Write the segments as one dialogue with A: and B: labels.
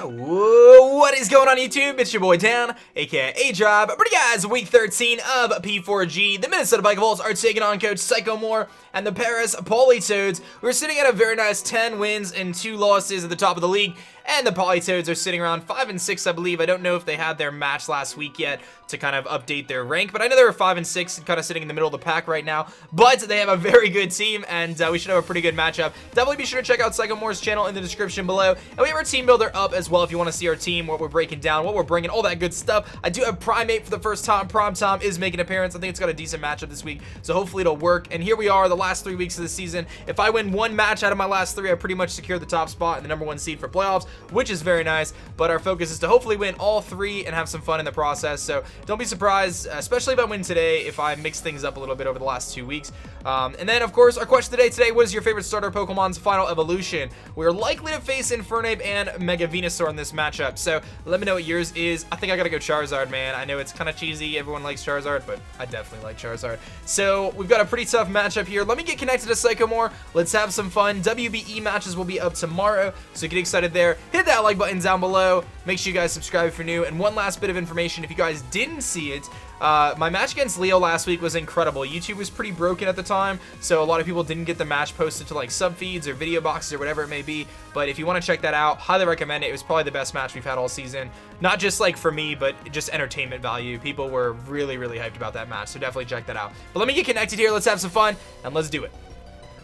A: What is going on YouTube? It's your boy Dan, aka aDrive. But guys, week 13 of P4G. The Minnesota Vikavolts are taking on Coach Cykomore and the Paris Politoads. We're sitting at a very nice 10 wins and 2 losses at the top of the league. And the Politoads are sitting around 5 and 6, I believe. I don't know if they had their match last week yet to kind of update their rank, but I know they were 5 and 6 and kind of sitting in the middle of the pack right now. But they have a very good team, and we should have a pretty good matchup. Definitely be sure to check out Cykomore's channel in the description below. And we have our team builder up as well if you want to see our team, what we're breaking down, what we're bringing, all that good stuff. I do have Primate for the first time. Prom Tom is making an appearance. I think it's got a decent matchup this week, so hopefully it'll work. And here we are, the last 3 weeks of the season. If I win one match out of my last 3, I pretty much secure the top spot and the #1 seed for playoffs, which is very nice. But our focus is to hopefully win all 3 and have some fun in the process. So don't be surprised, especially if I win today, if I mix things up a little bit over the last 2 weeks. And then, of course, our question today, what is your favorite starter Pokemon's final evolution? We're likely to face Infernape and Mega Venusaur in this matchup. So let me know what yours is. I think I gotta go Charizard, man. I know it's kind of cheesy. Everyone likes Charizard, but I definitely like Charizard. So we've got a pretty tough matchup here. Let me get connected to Cykomore. Let's have some fun. WBE matches will be up tomorrow, so get excited there. Hit that like button down below. Make sure you guys subscribe if you're new. And one last bit of information, if you guys didn't see it, my match against Leo last week was incredible. YouTube was pretty broken at the time, so a lot of people didn't get the match posted to like sub feeds or video boxes or whatever it may be. But if you want to check that out, highly recommend it. It was probably the best match we've had all season. Not just like for me, but just entertainment value. People were really, really hyped about that match, so definitely check that out. But let me get connected here. Let's have some fun, and let's do it.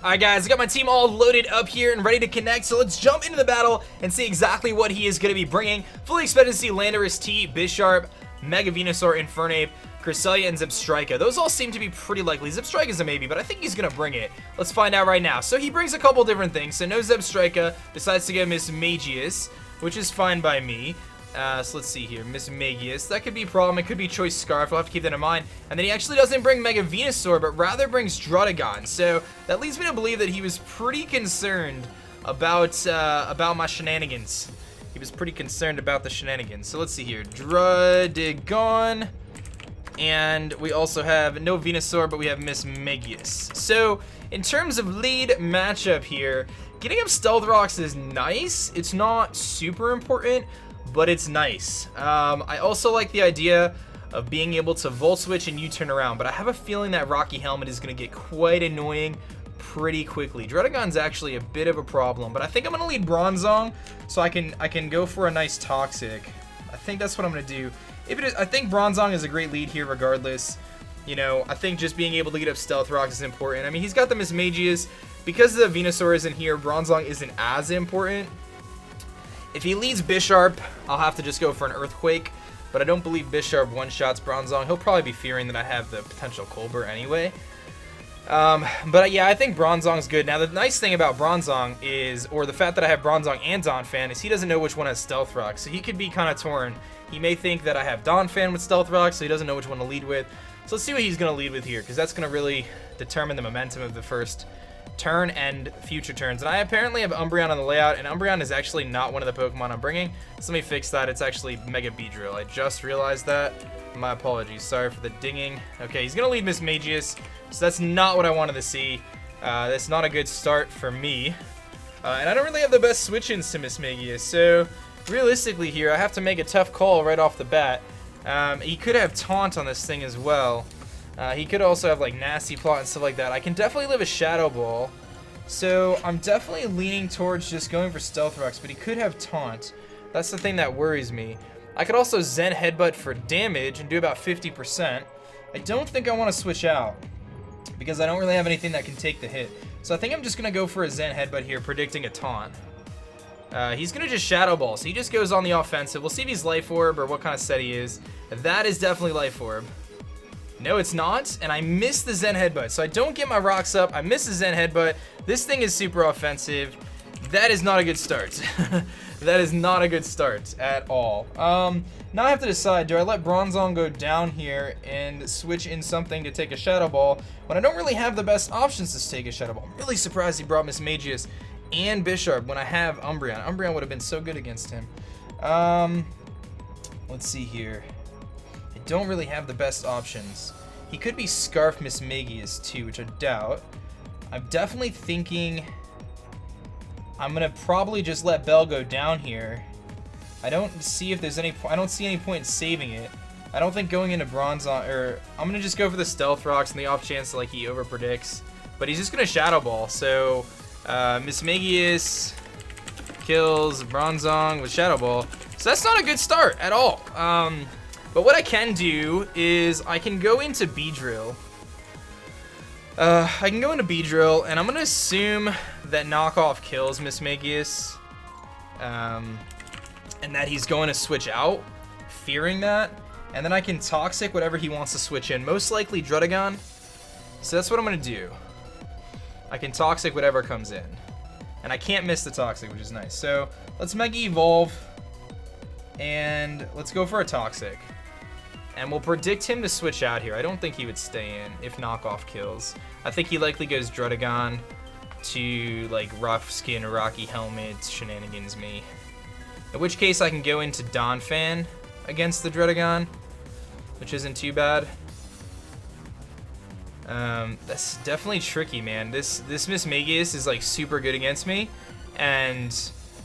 A: Alright guys, I got my team all loaded up here and ready to connect, so let's jump into the battle and see exactly what he is going to be bringing. Fully expected to see Landorus-T, Bisharp, Mega Venusaur, Infernape, Cresselia, and Zebstrika. Those all seem to be pretty likely. Zebstrika is a maybe, but I think he's going to bring it. Let's find out right now. So he brings a couple different things. So no Zebstrika, decides to go Mismagius, which is fine by me. So let's see here, Mismagius. That could be a problem. It could be Choice Scarf. We'll have to keep that in mind. And then he actually doesn't bring Mega Venusaur, but rather brings Druddigon. So that leads me to believe that he was pretty concerned about my shenanigans. He was pretty concerned about the shenanigans. So let's see here, Druddigon. And we also have no Venusaur, but we have Mismagius. So in terms of lead matchup here, getting up Stealth Rocks is nice. It's not super important, but it's nice. I also like the idea of being able to Volt Switch and U-turn around, but I have a feeling that Rocky Helmet is going to get quite annoying pretty quickly. Druddigon's actually a bit of a problem, but I think I'm going to lead Bronzong so I can go for a nice Toxic. I think that's what I'm going to do. If it is, I think Bronzong is a great lead here regardless. You know, I think just being able to get up Stealth Rocks is important. I mean, he's got the Mismagius. Because the Venusaur isn't here, Bronzong isn't as important. If he leads Bisharp, I'll have to just go for an Earthquake, but I don't believe Bisharp one-shots Bronzong. He'll probably be fearing that I have the potential Colbur anyway. But yeah, I think Bronzong's good. Now, the nice thing about Bronzong is, or the fact that I have Bronzong and Donphan, is he doesn't know which one has Stealth Rock, so he could be kind of torn. He may think that I have Donphan with Stealth Rock, so he doesn't know which one to lead with. So let's see what he's going to lead with here, because that's going to really determine the momentum of the first turn and future turns. And I apparently have Umbreon on the layout, and Umbreon is actually not one of the Pokemon I'm bringing. So let me fix that. It's actually Mega Beedrill. I just realized that. My apologies. Sorry for the dinging. Okay, he's going to lead Mismagius, so that's not what I wanted to see. That's not a good start for me. And I don't really have the best switch-ins to Mismagius, so realistically here, I have to make a tough call right off the bat. He could have Taunt on this thing as well. He could also have like Nasty Plot and stuff like that. I can definitely live a Shadow Ball. So I'm definitely leaning towards just going for Stealth Rocks, but he could have Taunt. That's the thing that worries me. I could also Zen Headbutt for damage and do about 50%. I don't think I want to switch out because I don't really have anything that can take the hit. So I think I'm just going to go for a Zen Headbutt here, predicting a Taunt. He's going to just Shadow Ball, so he just goes on the offensive. We'll see if he's Life Orb or what kind of set he is. That is definitely Life Orb. No, it's not, and I missed the Zen Headbutt, so I don't get my rocks up. I miss the Zen Headbutt. This thing is super offensive. That is not a good start. That is not a good start at all. Now I have to decide, do I let Bronzong go down here and switch in something to take a Shadow Ball when I don't really have the best options to take a Shadow Ball? I'm really surprised he brought Mismagius and Bisharp when I have Umbreon. Umbreon would have been so good against him. Let's see here. I don't really have the best options. He could be Scarf Mismagius too, which I doubt. I'm definitely thinking I'm going to probably just let Bell go down here I don't see if there's any. I don't see any point in saving it. I don't think going into Bronzong, or I'm gonna just go for the Stealth Rocks in the off chance that like he over predicts. But he's just gonna Shadow Ball. So Mismagius kills Bronzong with Shadow Ball. So that's not a good start at all. But what I can do is I can go into Beedrill. I can go into Beedrill, and I'm gonna assume that Knockoff kills Mismagius, and that he's going to switch out, fearing that. And then I can Toxic whatever he wants to switch in, most likely Druddigon. So that's what I'm gonna do. I can Toxic whatever comes in. And I can't miss the Toxic, which is nice. So let's Mega Evolve, and let's go for a Toxic. And we'll predict him to switch out here. I don't think he would stay in if Knockoff kills. I think he likely goes Druddigon to like Rough Skin, Rocky Helmet, shenanigans me. In which case I can go into Donphan against the Druddigon, which isn't too bad. That's definitely tricky, man. This Mismagius is like super good against me, and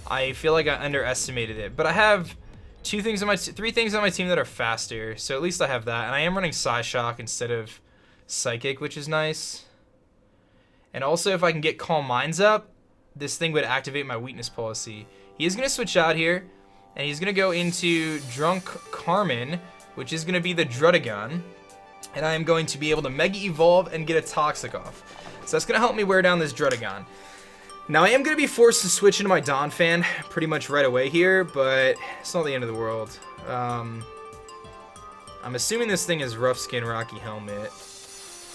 A: I feel like I underestimated it. But I have three things on my team that are faster, so at least I have that. And I am running Psyshock instead of Psychic, which is nice. And also, if I can get Calm Minds up, this thing would activate my weakness policy. He is gonna switch out here, and he's gonna go into Drunk Carmen, which is gonna be the Druddigon. And I am going to be able to Mega Evolve and get a Toxic off. So that's gonna help me wear down this Druddigon. Now I am gonna be forced to switch into my Donphan pretty much right away here, but it's not the end of the world. I'm assuming this thing is Rough Skin, Rocky Helmet,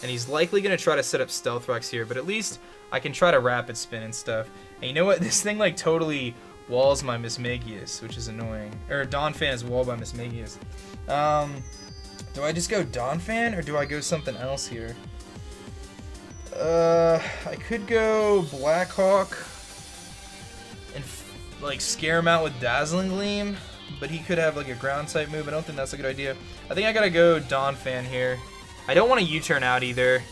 A: and he's likely gonna try to set up Stealth Rocks here, but at least I can try to Rapid Spin and stuff. And you know what? This thing like totally walls my Mismagius, which is annoying. Or Donphan is walled by Mismagius. Do I just go Donphan, or do I go something else here? I could go Blackhawk and like scare him out with Dazzling Gleam, but he could have like a ground type move. I don't think that's a good idea. I think I gotta go Donphan here. I don't want to U-turn out either.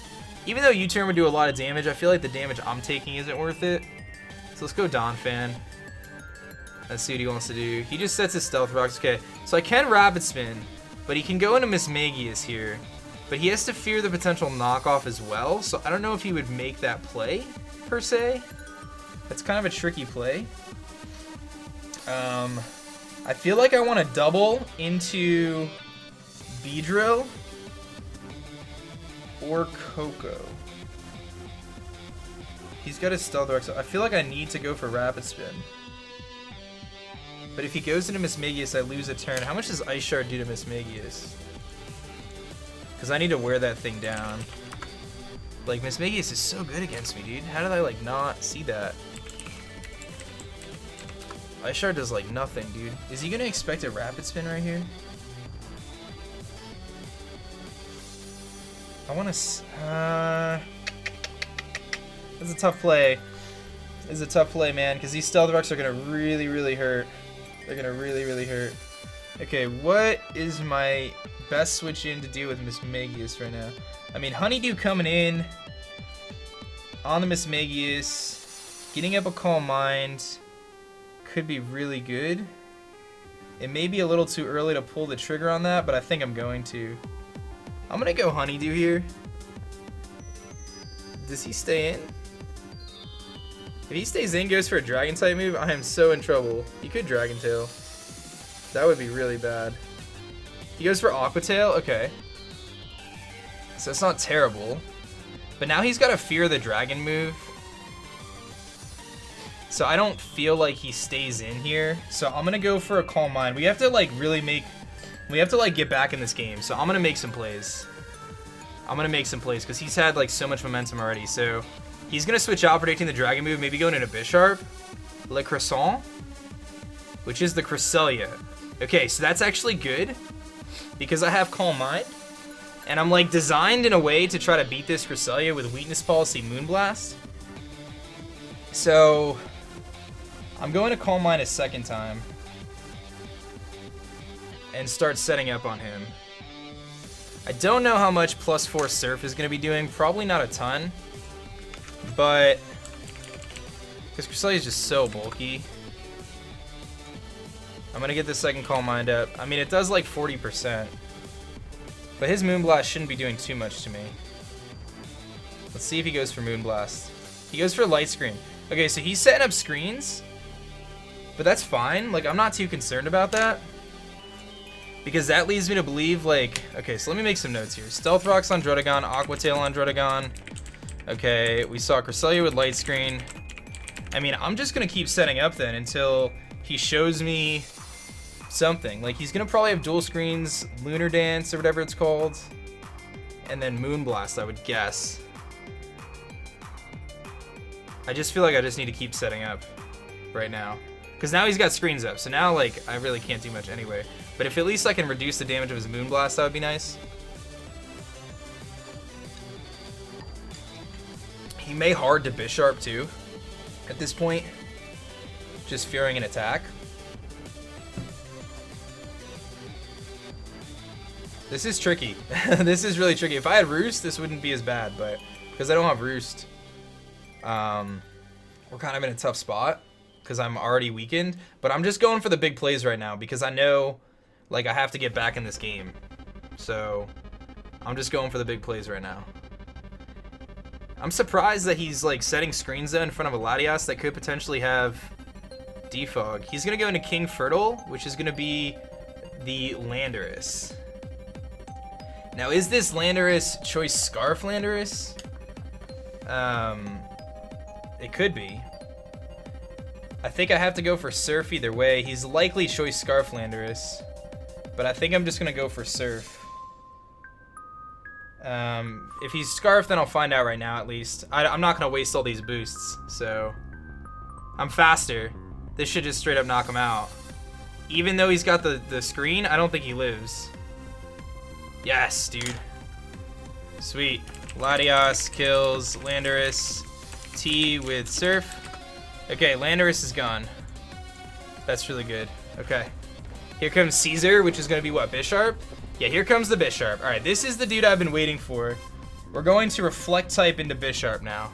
A: Even though U-turn would do a lot of damage, I feel like the damage I'm taking isn't worth it. So let's go Donphan. Let's see what he wants to do. He just sets his Stealth Rocks. Okay, so I can Rapid Spin, but he can go into Mismagius here. But he has to fear the potential knockoff as well, so I don't know if he would make that play, per se. That's kind of a tricky play. I feel like I want to double into Beedrill or Coco. He's got his Stealth Rock, so I feel like I need to go for Rapid Spin. But if he goes into Mismagius, I lose a turn. How much does Ice Shard do to Mismagius? Because I need to wear that thing down. Like, Mismagius is so good against me, dude. How did I, like, not see that? Ice Shard does, like, nothing, dude. Is he going to expect a Rapid Spin right here? I want to... That's a tough play. It's a tough play, man, because these Stealth Rocks are going to really, really hurt. They're going to really, really hurt. Okay, what is my best switch in to deal with Mismagius right now? I mean, Honeydew coming in on the Mismagius, getting up a Calm Mind could be really good. It may be a little too early to pull the trigger on that, but I think I'm going to. I'm going to go Honeydew here. Does he stay in? If he stays in, goes for a Dragon type move, I am so in trouble. He could Dragon Tail. That would be really bad. He goes for Aqua Tail? Okay. So it's not terrible. But now he's got to fear the Dragon move. So I don't feel like he stays in here. So I'm going to go for a Calm Mind. We have to like really make... We have to like get back in this game. So I'm going to make some plays. I'm going to make some plays because he's had like so much momentum already. So he's going to switch out predicting the Dragon move. Maybe going into Bisharp. Le Croissant. Which is the Cresselia. Okay, so that's actually good. Because I have Calm Mind. And I'm like designed in a way to try to beat this Cresselia with Weakness Policy Moonblast. So I'm going to Calm Mind a second time. And start setting up on him. I don't know how much +4 Surf is going to be doing. Probably not a ton. But because Cresselia is just so bulky. I'm gonna get this second Calm Mind up. I mean, it does like 40%. But his Moonblast shouldn't be doing too much to me. Let's see if he goes for Moonblast. He goes for Light Screen. Okay, so he's setting up screens. But that's fine. Like, I'm not too concerned about that. Because that leads me to believe, like... Okay, so let me make some notes here. Stealth Rocks on Druddigon, Aqua Tail on Druddigon. Okay, we saw Cresselia with Light Screen. I mean, I'm just going to keep setting up then until he shows me something. Like, he's going to probably have dual screens, Lunar Dance or whatever it's called. And then Moonblast, I would guess. I just feel like I just need to keep setting up right now. Because now he's got screens up, so now, like, I really can't do much anyway. But if at least I can reduce the damage of his Moonblast, that would be nice. He may hard to Bisharp, too, at this point. Just fearing an attack. This is tricky. This is really tricky. If I had Roost, this wouldn't be as bad, but because I don't have Roost, we're kind of in a tough spot. Because I'm already weakened, but I'm just going for the big plays right now because I know, like, I have to get back in this game. So, I'm just going for the big plays right now. I'm surprised that he's, like, setting screens though in front of a Latias that could potentially have Defog. He's going to go into King Fertile, which is going to be the Landorus. Now, is this Landorus Choice Scarf Landorus? It could be. I think I have to go for Surf either way. He's likely Choice Scarf Landorus, but I think I'm just going to go for Surf. If he's Scarf, then I'll find out right now at least. I'm not going to waste all these boosts, so... I'm faster. This should just straight up knock him out. Even though he's got the screen, I don't think he lives. Yes, dude. Sweet. Latias kills Landorus. T with Surf. Okay, Landorus is gone. That's really good. Okay. Here comes Caesar, which is going to be what, Bisharp? Yeah, here comes the Bisharp. Alright, this is the dude I've been waiting for. We're going to Reflect type into Bisharp now.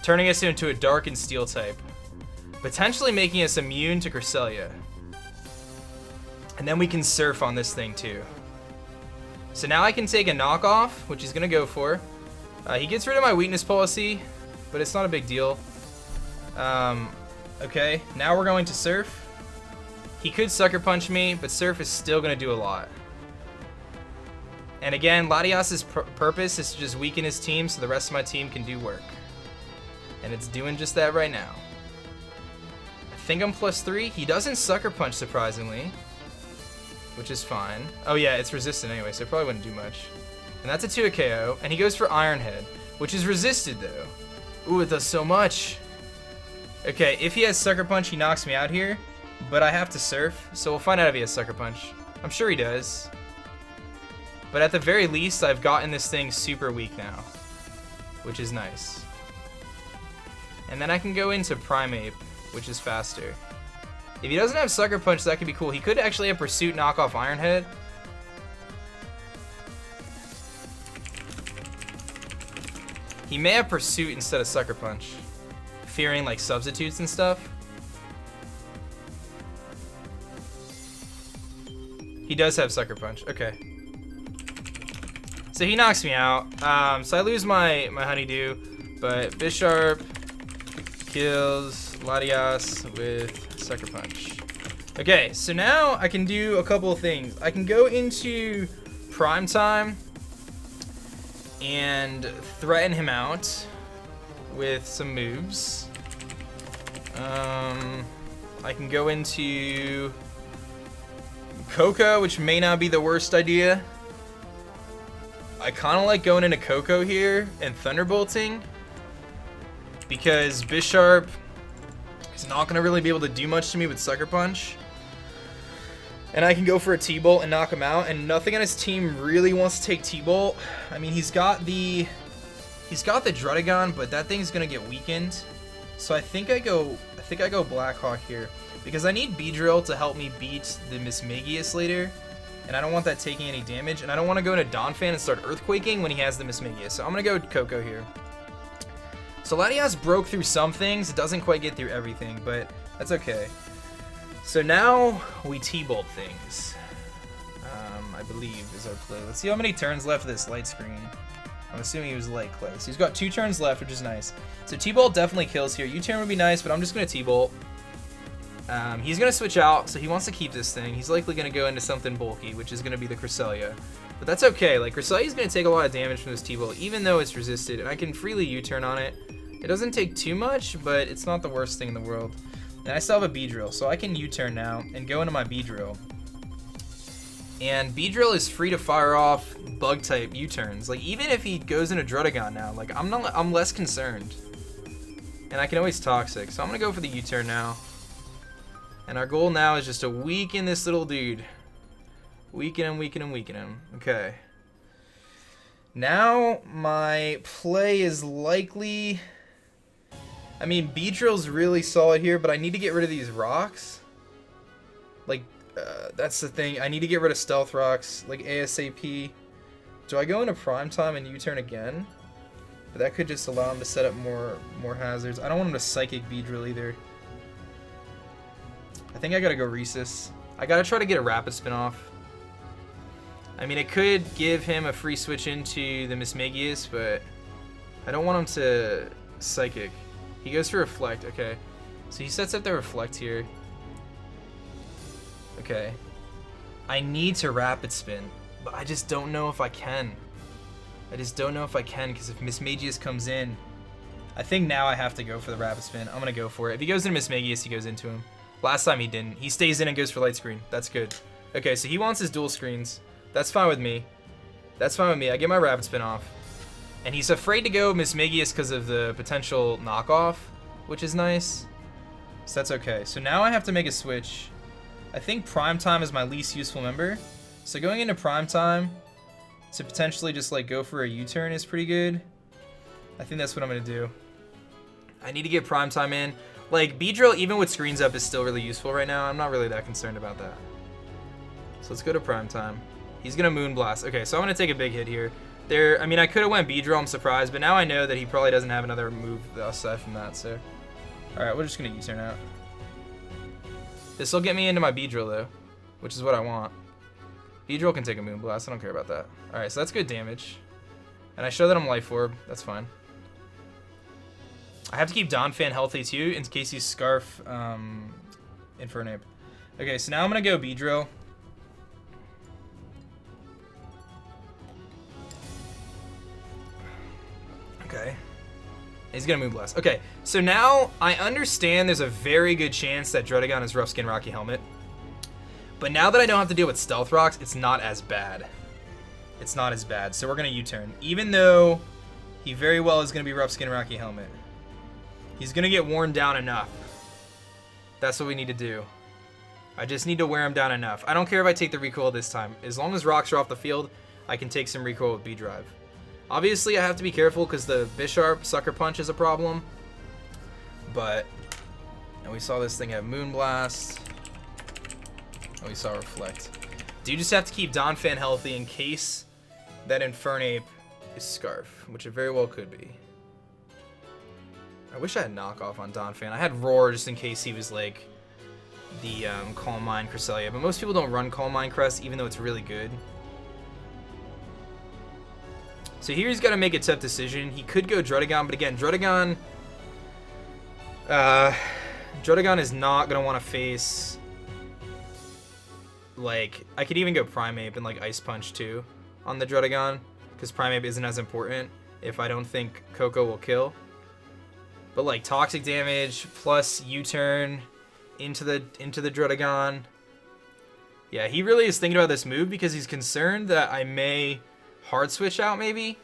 A: Turning us into a Dark and Steel type. Potentially making us immune to Cresselia. And then we can Surf on this thing too. So now I can take a knockoff, which he's going to go for. He gets rid of my weakness policy, but it's not a big deal. Okay, now we're going to Surf. He could Sucker Punch me, but Surf is still going to do a lot. And again, Latias' purpose is to just weaken his team so the rest of my team can do work. And it's doing just that right now. I think I'm +3. He doesn't Sucker Punch, surprisingly. Which is fine. Oh yeah, it's resistant anyway, so it probably wouldn't do much. And that's a 2 KO, and he goes for Iron Head, which is resisted though. Ooh, it does so much. Okay, if he has Sucker Punch, he knocks me out here, but I have to Surf, so we'll find out if he has Sucker Punch. I'm sure he does. But at the very least, I've gotten this thing super weak now, which is nice. And then I can go into Primeape, which is faster. If he doesn't have Sucker Punch, that could be cool. He could actually have Pursuit, knock off Iron Head. He may have Pursuit instead of Sucker Punch, fearing like substitutes and stuff. He does have Sucker Punch. Okay. So he knocks me out. So I lose my Honeydew, but Bisharp kills Latias with Sucker Punch. Okay, so now I can do a couple of things. I can go into Prime Time and threaten him out with some moves. I can go into Coco, which may not be the worst idea. I kind of like going into Coco here and Thunderbolting because Bisharp is not going to really be able to do much to me with Sucker Punch. And I can go for a T-Bolt and knock him out, and nothing on his team really wants to take T-Bolt. I mean, he's got the Druddigon, but that thing's going to get weakened. So I think I go Blackhawk here because I need Beedrill to help me beat the Mismagius later. And I don't want that taking any damage, and I don't want to go into Donphan and start Earthquaking when he has the Mismagius. So I'm going to go Coco here. So Latias broke through some things. It doesn't quite get through everything, but that's okay. So now we T-bolt things. I believe is our play. Let's see how many turns left of this light screen. I'm assuming he was light clay. So he's got 2 turns left, which is nice. So T-bolt definitely kills here. U-turn would be nice, but I'm just going to T-bolt. He's going to switch out, so he wants to keep this thing. He's likely going to go into something bulky, which is going to be the Cresselia. But that's okay. Like, Cresselia's going to take a lot of damage from this T-bolt, even though it's resisted, and I can freely U-turn on it. It doesn't take too much, but it's not the worst thing in the world. And I still have a B-drill, so I can U-turn now and go into my B-drill. And B-drill is free to fire off bug-type U-turns. Like, even if he goes into Druddigon now, like, I'm less concerned. And I can always Toxic, so I'm going to go for the U-turn now. And our goal now is just to weaken this little dude. Weaken him, weaken him, weaken him. Okay. Now my play is likely... I mean, B-drill's really solid here, but I need to get rid of these rocks. Like, that's the thing. I need to get rid of stealth rocks, like ASAP. Do I go into prime time and U-turn again? But that could just allow him to set up more hazards. I don't want him to psychic B-drill either. I think I gotta go Rhesus. I gotta try to get a rapid spin off. I mean, it could give him a free switch into the Mismagius, but I don't want him to psychic. He goes for Reflect, okay. So he sets up the Reflect here. Okay. I need to rapid spin, but I just don't know if I can. I just don't know if I can, because if Mismagius comes in, I think now I have to go for the rapid spin. I'm gonna go for it. If he goes into Mismagius, he goes into him. Last time he didn't. He stays in and goes for light screen. That's good. Okay, so he wants his dual screens. That's fine with me. That's fine with me. I get my rapid spin off. And he's afraid to go Mismagius because of the potential knockoff, which is nice. So that's okay. So now I have to make a switch. I think Prime Time is my least useful member. So going into Prime Time to potentially just like go for a U-turn is pretty good. I think that's what I'm going to do. I need to get Prime Time in. Like, B-drill, even with screens up, is still really useful right now. I'm not really that concerned about that. So let's go to Prime Time. He's going to Moonblast. Okay, so I'm going to take a big hit here. I mean, I could have went B-drill, I'm surprised, but now I know that he probably doesn't have another move aside from that, so. Alright, we're just going to U-turn out. This will get me into my B-drill, though, which is what I want. B-drill can take a Moonblast. I don't care about that. Alright, so that's good damage. And I show that I'm Life Orb. That's fine. I have to keep Donphan healthy, too, in case he's Scarf Infernape. Okay, so now I'm going to go B-drill. Okay. He's going to Moonblast. Okay, so now I understand there's a very good chance that Druddigon is Rough Skin Rocky Helmet. But now that I don't have to deal with Stealth Rocks, it's not as bad. It's not as bad. So we're going to U-turn. Even though he very well is going to be Rough Skin Rocky Helmet. He's going to get worn down enough. That's what we need to do. I just need to wear him down enough. I don't care if I take the recoil this time. As long as rocks are off the field, I can take some recoil with B-Drive. Obviously, I have to be careful because the Bisharp Sucker Punch is a problem. But, and we saw this thing have Moonblast. And we saw Reflect. Do you just have to keep Donphan healthy in case that Infernape is Scarf, which it very well could be. I wish I had knockoff on Donphan. I had Roar just in case he was like the Calm Mind Cresselia, but most people don't run Calm Mind Crest even though it's really good. So here he's got to make a tough decision. He could go Druddigon, but again, Druddigon is not going to want to face, like, I could even go Primeape and like Ice Punch too on the Druddigon, because Primeape isn't as important if I don't think Coco will kill. But like toxic damage plus U-turn into the Druddigon. Yeah, he really is thinking about this move because he's concerned that I may hard switch out maybe.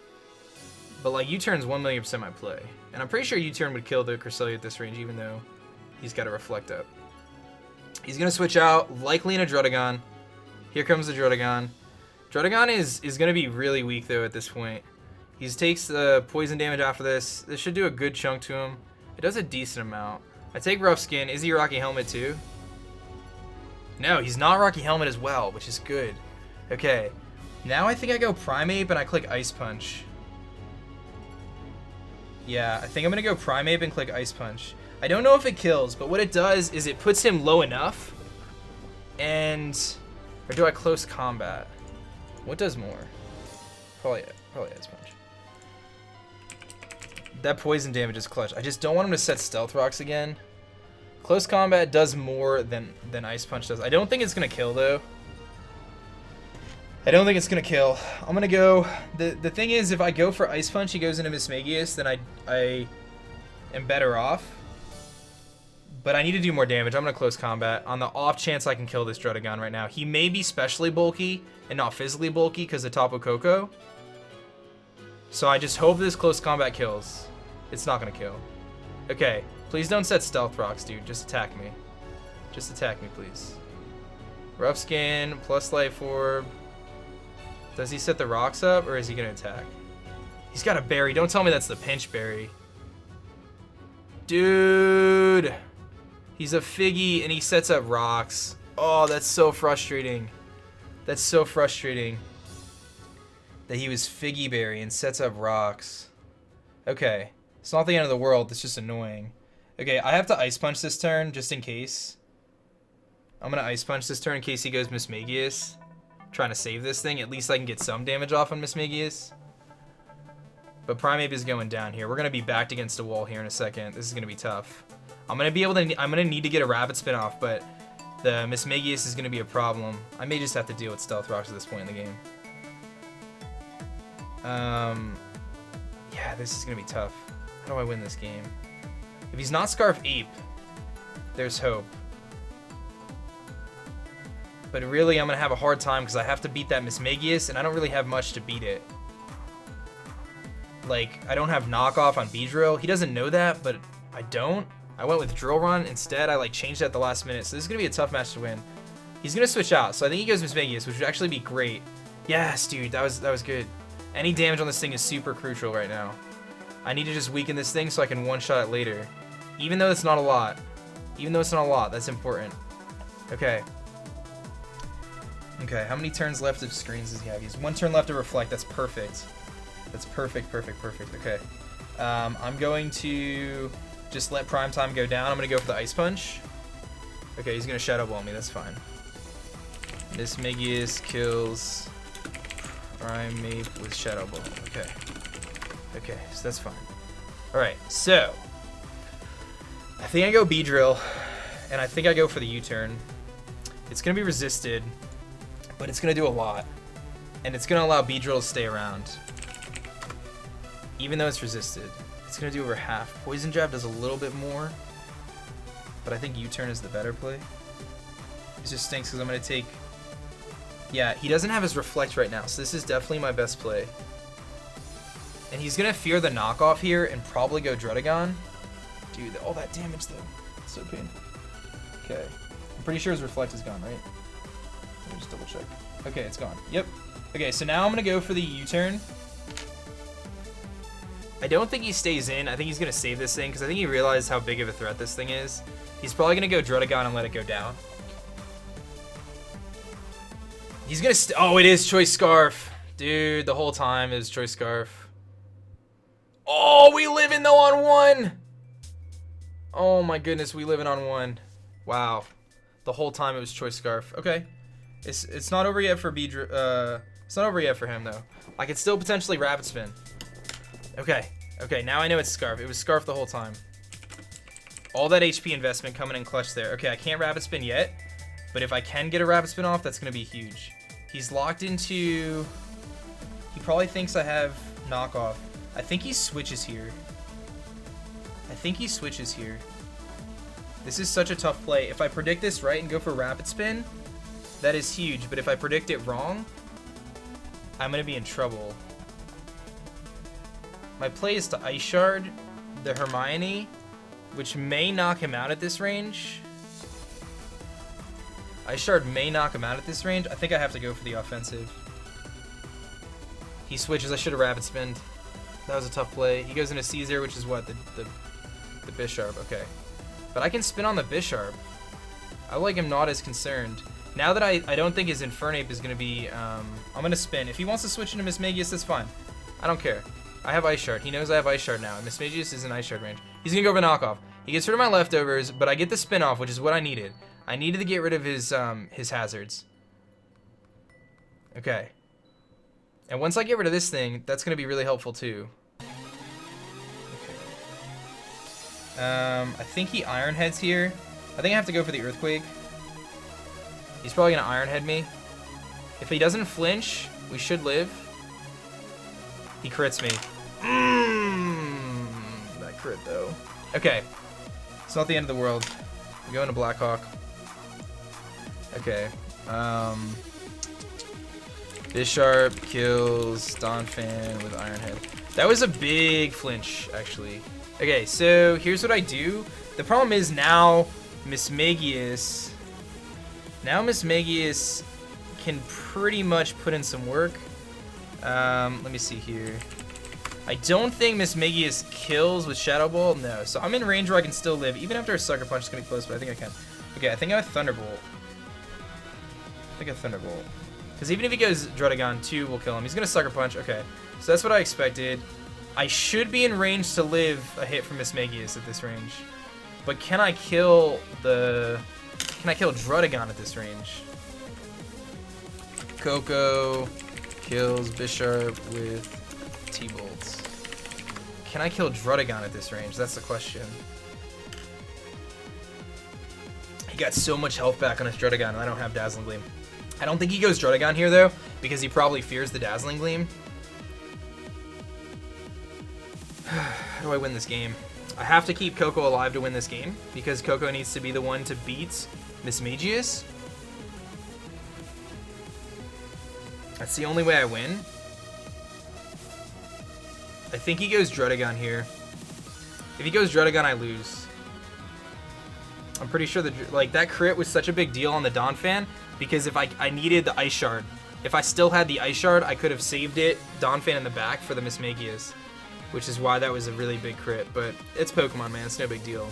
A: But like U-turn's 1,000,000% my play. And I'm pretty sure U-turn would kill the Cresselia at this range even though he's got to Reflect up. He's going to switch out, likely in a Druddigon. Here comes the Druddigon. Druddigon is going to be really weak though at this point. He takes the poison damage after this. This should do a good chunk to him. It does a decent amount. I take Rough Skin. Is he Rocky Helmet too? No, he's not Rocky Helmet as well, which is good. Okay. Now I think I go Primeape and I click Ice Punch. Yeah, I think I'm going to go Primeape and click Ice Punch. I don't know if it kills, but what it does is it puts him low enough Or do I close combat? What does more? Probably Ice Punch. That poison damage is clutch. I just don't want him to set Stealth Rocks again. Close combat does more than Ice Punch does. I don't think it's gonna kill though. I don't think it's gonna kill. I'm gonna go. The thing is, if I go for Ice Punch, he goes into Mismagius, then I am better off. But I need to do more damage. I'm gonna close combat on the off chance I can kill this Druddigon right now. He may be specially bulky and not physically bulky because of Tapu Koko. So I just hope this close combat kills. It's not gonna kill. Okay, please don't set Stealth Rocks, dude. Just attack me. Just attack me, please. Rough Skin plus Life Orb. Does he set the rocks up, or is he gonna attack? He's got a berry. Don't tell me that's the pinch berry. Dude. He's a Figgy, and he sets up rocks. Oh, that's so frustrating. That's so frustrating. That he was Figgy berry and sets up rocks. Okay. It's not the end of the world. It's just annoying. Okay, I have to Ice Punch this turn, just in case. I'm gonna Ice Punch this turn in case he goes Mismagius. Trying to save this thing. At least I can get some damage off on Mismagius. But Primeape is going down here. We're gonna be backed against a wall here in a second. This is gonna be tough. I'm gonna need to get a Rapid Spin off, but the Mismagius is gonna be a problem. I may just have to deal with Stealth Rocks at this point in the game. Yeah, this is gonna be tough. How do I win this game? If he's not Scarf Ape, there's hope. But really, I'm gonna have a hard time because I have to beat that Mismagius, and I don't really have much to beat it. Like, I don't have knockoff on Beedrill. He doesn't know that, but I don't. I went with Drill Run instead. I like changed it at the last minute, so this is gonna be a tough match to win. He's gonna switch out, so I think he goes Mismagius, which would actually be great. Yes, dude, that was good. Any damage on this thing is super crucial right now. I need to just weaken this thing so I can one-shot it later. Even though it's not a lot. Even though it's not a lot, that's important. Okay. Okay, how many turns left of screens does he have? He has 1 turn left to reflect. That's perfect. That's perfect, perfect, perfect. Okay. I'm going to just let Prime Time go down. I'm going to go for the Ice Punch. Okay, he's going to Shadow Ball me. That's fine. Mismagius kills Primeape with Shadow Ball. Okay. Okay, so that's fine. Alright, so I think I go Beedrill, and I think I go for the U-turn. It's going to be resisted, but it's going to do a lot. And it's going to allow Beedrill to stay around. Even though it's resisted. It's going to do over half. Poison Jab does a little bit more, but I think U-turn is the better play. It just stinks because I'm going to take... Yeah, he doesn't have his Reflect right now, so this is definitely my best play. And he's going to fear the knockoff here and probably go Druddigon. Dude, all that damage though. It's so painful. Okay. I'm pretty sure his Reflect is gone, right? Let me just double check. Okay, it's gone. Yep. Okay, so now I'm going to go for the U-turn. I don't think he stays in. I think he's going to save this thing because I think he realized how big of a threat this thing is. He's probably going to go Druddigon and let it go down. He's going to... Oh, it is Choice Scarf. Dude, the whole time it was Choice Scarf. Oh, we live in though on 1. Oh my goodness, we live in on 1. Wow. The whole time it was Choice Scarf. Okay. It's not over yet for it's not over yet for him though. I could still potentially Rapid Spin. Okay. Okay, now I know it's Scarf. It was Scarf the whole time. All that HP investment coming in clutch there. Okay, I can't Rapid Spin yet, but if I can get a Rapid Spin off, that's going to be huge. He's locked into... He probably thinks I have knockoff. I think he switches here. I think he switches here. This is such a tough play. If I predict this right and go for Rapid Spin, that is huge. But if I predict it wrong, I'm going to be in trouble. My play is to Ice Shard the Hermione, which may knock him out at this range. Ice Shard may knock him out at this range. I think I have to go for the offensive. He switches. I should have Rapid Spinned. That was a tough play. He goes into Caesar, which is what? The Bisharp. Okay. But I can spin on the Bisharp. I like him not as concerned. Now that I don't think his Infernape is going to be... I'm going to spin. If he wants to switch into Mismagius, that's fine. I don't care. I have Ice Shard. He knows I have Ice Shard now. And Mismagius is in Ice Shard range. He's going to go for knockoff. He gets rid of my leftovers, but I get the spin off, which is what I needed. I needed to get rid of his hazards. Okay. And once I get rid of this thing, that's going to be really helpful too. Okay. I think he Iron Heads here. I think I have to go for the Earthquake. He's probably going to Iron Head me. If he doesn't flinch, we should live. He crits me. That crit though. Okay. It's not the end of the world. We go into Blackhawk. Okay. Bisharp kills Donphan with Iron Head. That was a big flinch, actually. Okay, so here's what I do. The problem is now Mismagius can pretty much put in some work. Let me see here. I don't think Mismagius kills with Shadow Ball. No, so I'm in range where I can still live. Even after a Sucker Punch, it's gonna be close, but I think I can. Okay, I think I have Thunderbolt. Because even if he goes Druddigon, 2 will kill him. He's gonna Sucker Punch. Okay, so that's what I expected. I should be in range to live a hit from Mismagius at this range. But can I kill Druddigon at this range? Coco kills Bisharp with T-Bolts. Can I kill Druddigon at this range? That's the question. He got so much health back on his Druddigon, and I don't have Dazzling Gleam. I don't think he goes Druddigon here, though, because he probably fears the Dazzling Gleam. How do I win this game? I have to keep Coco alive to win this game, because Coco needs to be the one to beat Mismagius. That's the only way I win. I think he goes Druddigon here. If he goes Druddigon, I lose. I'm pretty sure that that crit was such a big deal on the Donphan because if I needed the Ice Shard. If I still had the Ice Shard, I could have saved it Donphan in the back for the Mismagius, which is why that was a really big crit. But it's Pokemon, man. It's no big deal.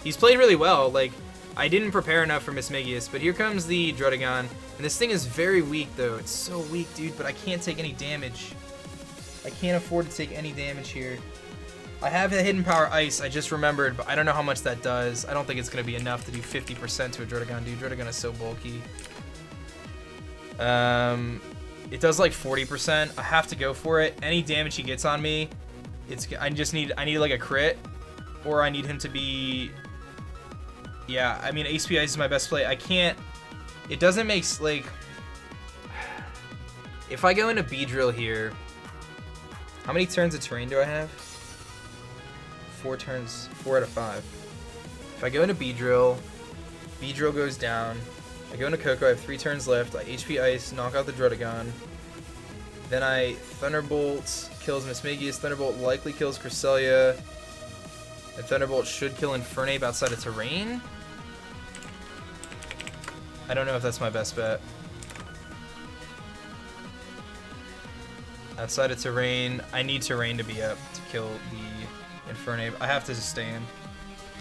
A: He's played really well. Like, I didn't prepare enough for Mismagius, but here comes the Druddigon. And this thing is very weak, though. It's so weak, dude, but I can't take any damage. I can't afford to take any damage here. I have a Hidden Power Ice, I just remembered, but I don't know how much that does. I don't think it's going to be enough to do 50% to a Druddigon, dude. Druddigon is so bulky. It does like 40%. I have to go for it. Any damage he gets on me, I need like a crit, or I need him to be... Yeah, I mean, HP Ice is my best play. I can't... It doesn't make, like... If I go into Beedrill here... How many turns of terrain do I have? 4 turns, 4 out of 5. If I go into Beedrill, Beedrill goes down. I go into Coco, I have 3 turns left. I HP Ice, knock out the Druddigon. Then I Thunderbolt, kills Mismagius. Thunderbolt likely kills Cresselia. And Thunderbolt should kill Infernape outside of terrain. I don't know if that's my best bet. Outside of terrain, I need terrain to be up to kill the Infernape. I have to just stay in.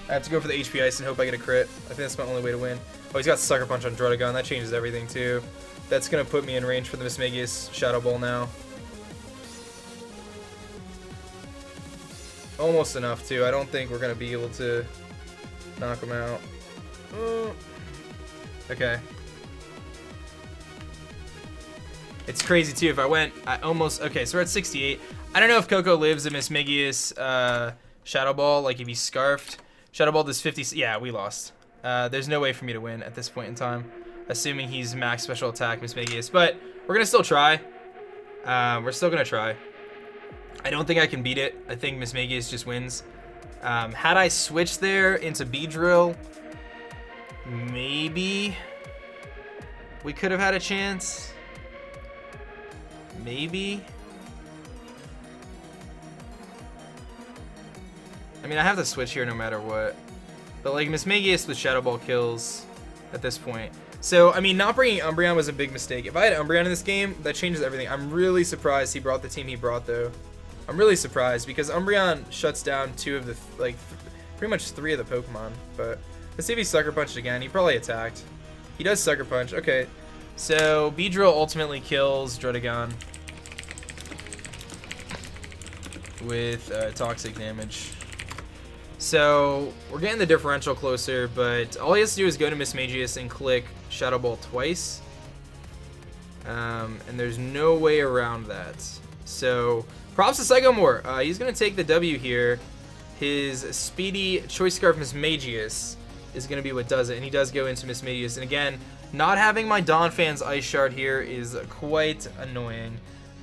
A: I have to go for the HP Ice and hope I get a crit. I think that's my only way to win. Oh, he's got Sucker Punch on Druddigon. That changes everything, too. That's going to put me in range for the Mismagius Shadow Ball now. Almost enough, too. I don't think we're going to be able to knock him out. Okay. It's crazy, too. If I went... Okay, so we're at 68. I don't know if Coco lives a Mismagius Shadow Ball, like if he's Scarfed. Shadow Ball does 50... Yeah, we lost. There's no way for me to win at this point in time, assuming he's max special attack Mismagius. But we're going to still try. We're still going to try. I don't think I can beat it. I think Mismagius just wins. Had I switched there into Beedrill, maybe we could have had a chance. Maybe. I mean, I have to switch here no matter what. But, like, Mismagius with Shadow Ball kills at this point. So, I mean, not bringing Umbreon was a big mistake. If I had Umbreon in this game, that changes everything. I'm really surprised he brought the team he brought, though. I'm really surprised because Umbreon shuts down 2 of the, pretty much 3 of the Pokemon. But let's see if he Sucker Punched again. He probably attacked. He does Sucker Punch. Okay. So, Beedrill ultimately kills Druddigon with toxic damage. So we're getting the differential closer, but all he has to do is go to Mismagius and click Shadow Ball twice. And there's no way around that. So props to Cykomore. He's going to take the W here. His speedy Choice Scarf Mismagius is going to be what does it. And he does go into Mismagius. And again, not having my Donphan's Ice Shard here is quite annoying.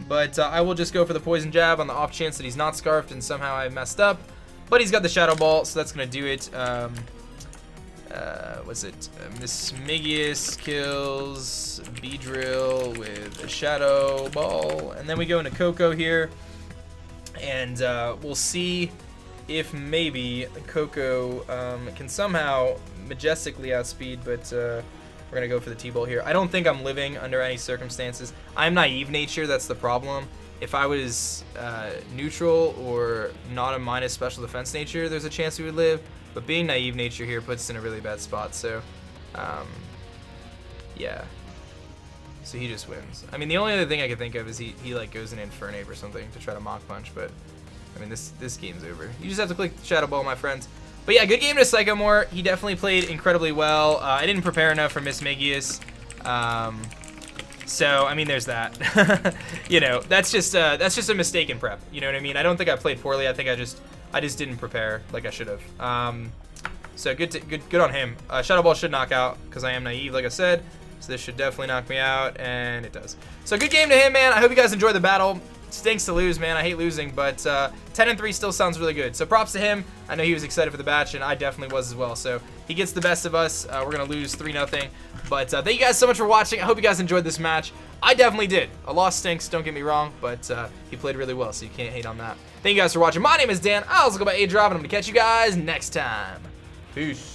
A: But I will just go for the Poison Jab on the off chance that he's not Scarfed and somehow I messed up. But he's got the Shadow Ball, so that's going to do it. What's it? Mismagius kills Beedrill with a Shadow Ball. And then we go into Coco here. And we'll see if maybe Coco can somehow majestically outspeed, but we're going to go for the T-Ball here. I don't think I'm living under any circumstances. I'm naive nature, that's the problem. If I was neutral or not a minus special defense nature, there's a chance we would live. But being naive nature here puts us in a really bad spot. So, yeah. So he just wins. I mean, the only other thing I could think of is he like goes in Infernape or something to try to Mach Punch. But I mean, this game's over. You just have to click the Shadow Ball, my friends. But yeah, good game to Cykomore. He definitely played incredibly well. I didn't prepare enough for Mismagius. So I mean, there's that. You know, that's just a mistaken prep. You know what I mean? I don't think I played poorly. I think I just didn't prepare like I should have. So good on him. Shadow Ball should knock out because I am naive, like I said. So this should definitely knock me out, and it does. So good game to him, man. I hope you guys enjoyed the battle. Stinks to lose, man. I hate losing, but 10-3 still sounds really good. So props to him. I know he was excited for the batch, and I definitely was as well. So he gets the best of us. We're gonna lose 3-0. But thank you guys so much for watching. I hope you guys enjoyed this match. I definitely did. A loss stinks, don't get me wrong, but he played really well, so you can't hate on that. Thank you guys for watching. My name is Dan. I also go by aDrive, and I'm gonna catch you guys next time. Peace.